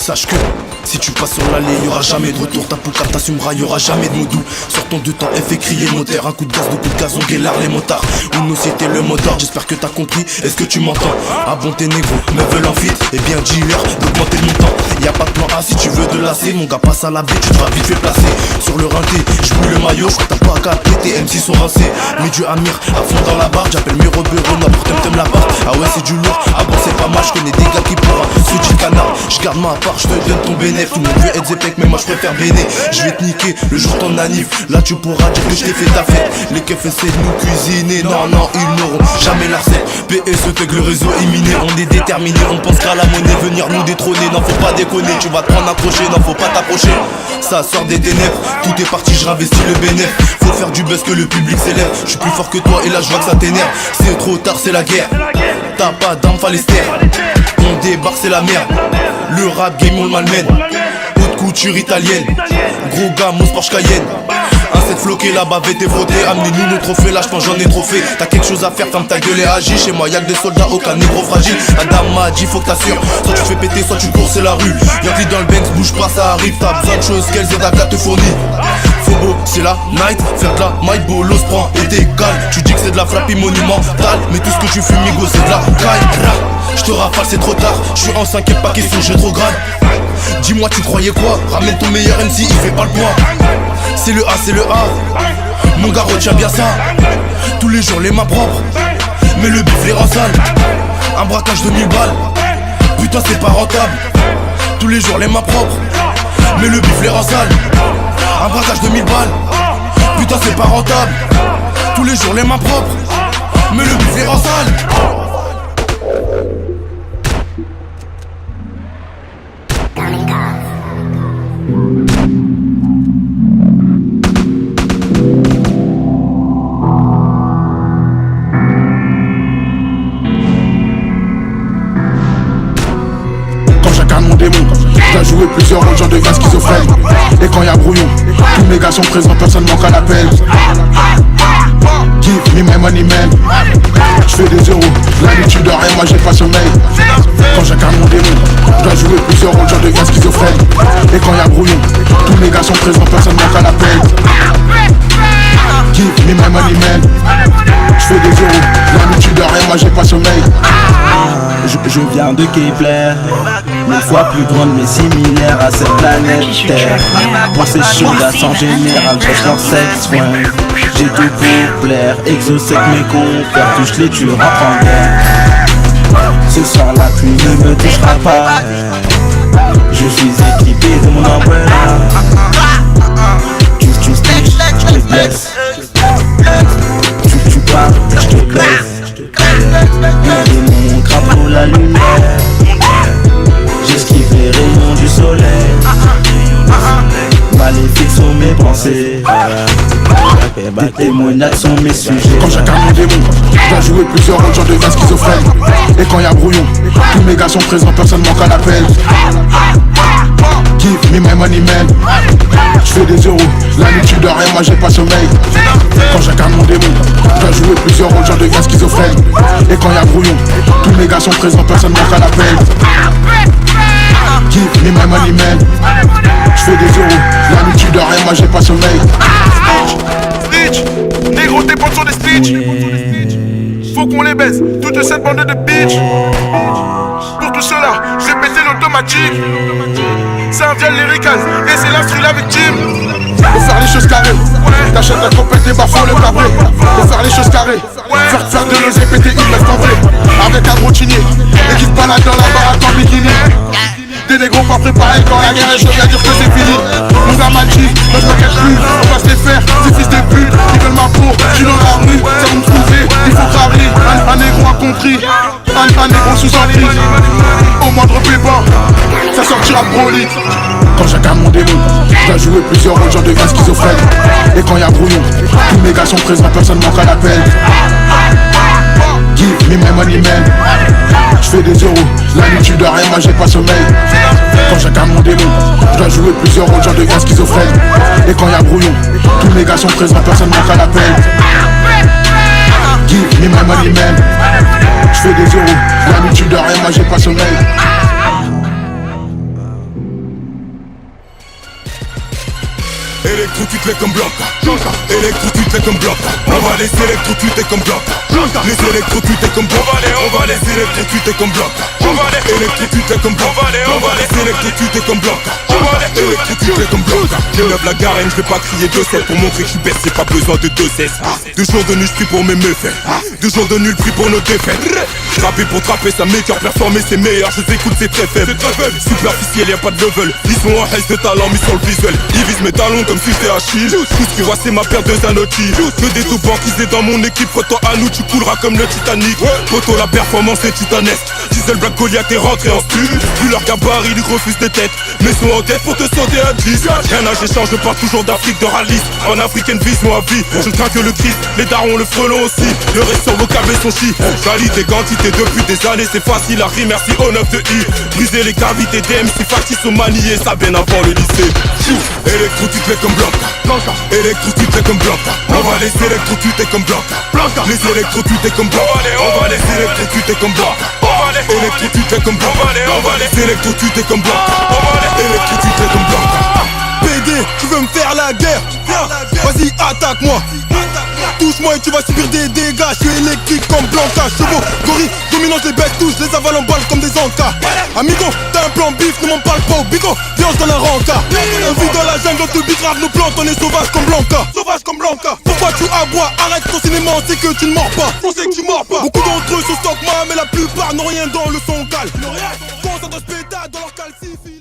Sache que si tu passes sur l'allée, y'aura jamais de retour. Ta poucave t'assumera, y'aura jamais de mots doux. Sortons de temps, elle fait crier le moteur. Un coup de gaz, deux coups de gaz, on guélard les motards. Uno c'était le mot d'ordre, j'espère que t'as compris. Est-ce que tu m'entends? Ah bon t'es négro, me veulent en fit. Et bien dis-leur d'augmenter le montant. Y'a pas de plan A si tu veux de lasser. Mon gars passe à la baie, tu te vas vite fait placer. Sur le rinté, j'bouille le maillot. J'crois t'as pas capté, tes MC sont rincés. Mets du Amir, à fond dans la barre. J'appelle Miro Bureau, n'importe t'aimes la part. Ah ouais c'est du lourd, ah bon c'est pas mal. J'connais des gars qui pourra switch le canard. J'garde ma part, j'te donne ton bénéf. Tout le monde veut être Zepek, mais moi j'préfère Béné. J'vais te niquer le jour ton anniv. Là tu pourras dire que j't'ai fait ta fête. Les keufs essaient de nous cuisiner. Non, non, ils n'auront jamais la recette. PSE, tag le réseau est miné. On est déterminé, on pense qu'à la monnaie. Venir nous détrôner, non faut pas déconner. Tu vas te prendre un crochet, non faut pas t'approcher. Ça sort des ténèbres, tout est parti, je réinvestis le bénéf. Faut faire du buzz que le public s'élève. Je suis plus fort que toi et là je vois que ça t'énerve. C'est trop tard, c'est la guerre. T'as pas d'armes, fallait se taire. On débarque, c'est la merde. Le rap game on le malmène. Haute couture italienne. Gros gars, mon Porsche Cayenne. Un set floqué, la bavette est frottée. Amenez-nous nos trophées, là j'pense j'en ai trop fait. T'as quelque chose à faire, ferme ta gueule et agis. Chez moi y'a que des soldats, aucun négro fragile. Adam m'a dit faut que t'assures. Soit tu fais péter, soit tu cours, c'est la rue. Y'a que dans le Benz, bouge pas, ça arrive. T'as besoin de choses qu'elles Zedaka te fournit. Fobo, c'est la night, faire de la maille, bolos prend et décale. Tu dis que c'est de la frappe monumentale, mais tout ce que tu fumes, migo, c'est de la caille. Je te rafale, c'est trop tard, je suis en 5ème, pas question, j'ai trop grade. Dis-moi, tu croyais quoi? Ramène ton meilleur MC, il fait pas le poids. C'est le A, c'est le A. Mon gars, retiens bien ça. Tous les jours, les mains propres, mais le bif les rend sales. Un braquage de 1000 balles, putain, c'est pas rentable. Tous les jours, les mains propres, mais le bif les rend sales. Un braquage de 1000 balles, putain c'est pas rentable. Tous les jours les mains propres, mais le bif les rend sale. Quand j'incarne mon démon, j'ai joué plusieurs rôles, j'en deviens schizophrène. Et quand y'a brouillon, tous mes gars sont présents, personne manque à l'appel. Give me my money man. J'fais des euros, la nuit tu dors et moi j'ai pas sommeil. Quand j'incarne mon démon, je dois jouer plusieurs rôles, j'en deviens schizophrène. Et quand y'a brouillon, tous mes gars sont présents, personne manque à l'appel. Give me my money man. J'fais des euros, la nuit tu dors et moi j'ai pas sommeil. Je viens de Kepler, 1000 fois plus grande mais similaire à cette planète Terre. Pour ces chaudas en général, cherche leur sexe, ouais. J'ai tout pour plaire, exosec mes compères, touche-les, tu rentres en guerre. Ce soir la pluie ne me touchera pas. Je suis équipé de mon umbrella. Tu snitch, je te blesse. Tu parles, je te blesse. Et mon crapaud la lumière. J'esquive les rayons du soleil. Maléfiques sont mes pensées. Des démoniaques sont mes sujets. Quand j'incarne mon démon, je dois jouer plusieurs rôles, j'en deviens schizophrène. Et quand y'a brouillon, tous mes gars sont présents, personne manque à l'appel. Give me my money man. J'fais des euros, la nuit tu dors et moi j'ai pas sommeil. Quand j'incarne mon démon, je dois jouer plusieurs rôles, j'en deviens schizophrène. Et quand y'a brouillon, tous mes gars sont présents, personne manque à l'appel. Give me my money man. J'fais des euros, la nuit tu dors et moi j'ai pas sommeil. Snitch, négro tes potes sont des snitch. Faut qu'on les baisse, toute cette bande de bitch. Pour tout cela, j'ai pété l'automatique. C'est un viol lyrical et c'est l'instru la victime. Faut faire les choses carrées, t'achètes la compète des bas, faut le cabré. Faut faire les choses carrées, faire de l'osé, péter une reste en vrai. Avec un routinier, et qui se balade dans la baraque en bikini. Des négros pas préparés quand la guerre est chaude, à dire que c'est fini. Mon gars m'a dit, ne me cache plus, on va se les faire, ces fils de pute. Ils veulent ma peau, je suis dans la rue, ça vous me trouver, il faut carrer. Un négro a compris, un négro sous emprise. Au moindre pépin, ça sortira brolique. Quand j'incarne mon démon, je dois jouer plusieurs rôles, j'en deviens schizophrène. Et quand y'a brouillon, tous mes gars sont présents, personne manque à l'appel. Give me my money man. J'fais des euros, la nuit tu dors et moi j'ai pas sommeil. Quand j'incarne mon démon, je dois jouer plusieurs rôles, j'en deviens schizophrène. Et quand y'a brouillon, tous mes gars sont présents, personne manque à l'appel. Give me my money man. J'fais des euros, la nuit tu dors et moi j'ai pas sommeil. électrocuter comme Blanca. Électrocuter comme Blanca. On va les électrocuter comme Blanca. Les électrocuter comme Blanca. On va les électrocuter comme Blanca. On va les électrocuter comme Blanca. On va les électrocuter comme Blanca. On va les électrocuter comme Blanca. J'élève la garenne, je vais pas crier 2-7 pour montrer que je suis bête, c'est pas besoin de 2-16. 2 jours de nuit, je prie pour mes méfaits. 2 jours de nuit, le prix pour nos défaites. Frapper pour trapper, ça m'écœure, performer c'est meilleur, je les écoute c'est très faible. Superficiel, y'a pas de level. Ils sont en haisse de talent, mis sur le visuel. Ils visent mes talons comme si j'étais Achille. Tout ce qu'ils voient c'est ma paire de Zanotti. Que des tout banquisés dans mon équipe, toi à nous tu couleras comme le Titanic. Photo la performance est titanesque. Diesel Black Goliath est rentré en stud. Vu leur gabarit, ils refusent des têtes. Mais sont en tête pour te sauter à 10. Rien à j'échange, je pars toujours d'Afrique de rallye. En africaine vision à vie. Je crains que le Christ, les darons, le frelon aussi. Le reste sur vos câbles sont chi. J'allie des quantités depuis des années, c'est facile à rire, merci au 9 de I. Briser les cavités DMC factices au manier, ça bien avant le lycée. Électrocuter comme Blanca. Électrocuter comme Blanca. On va les électrocuter comme Blanca. Les électrocuter comme Blanca. On va les électrocuter comme Blanca. On va les électrocuter comme Blanca. On va les électrocuter comme Blanca. On va les électrocuter comme Blanca. PD, tu veux me faire la guerre? Vas-y, attaque-moi. Touche-moi et tu vas subir des dégâts. Je suis électrique comme Blanca. Chevaux, gorille, dominante, les bêtes touchent, les avale en balle comme des encas. Amigo, t'as un plan bif, ne m'en parle pas au bigot. Viens, dans la rencard. On vit dans la jungle, on te bigrave nos plantes, on est sauvage comme Blanca. Sauvage comme Blanca. Pourquoi tu aboies? Arrête ton cinéma, on sait que tu ne mords pas. On sait que tu mords pas. Beaucoup d'entre eux sont stock mais la plupart n'ont rien dans le son calme. Quand ça doit se péter dans leur calcifie.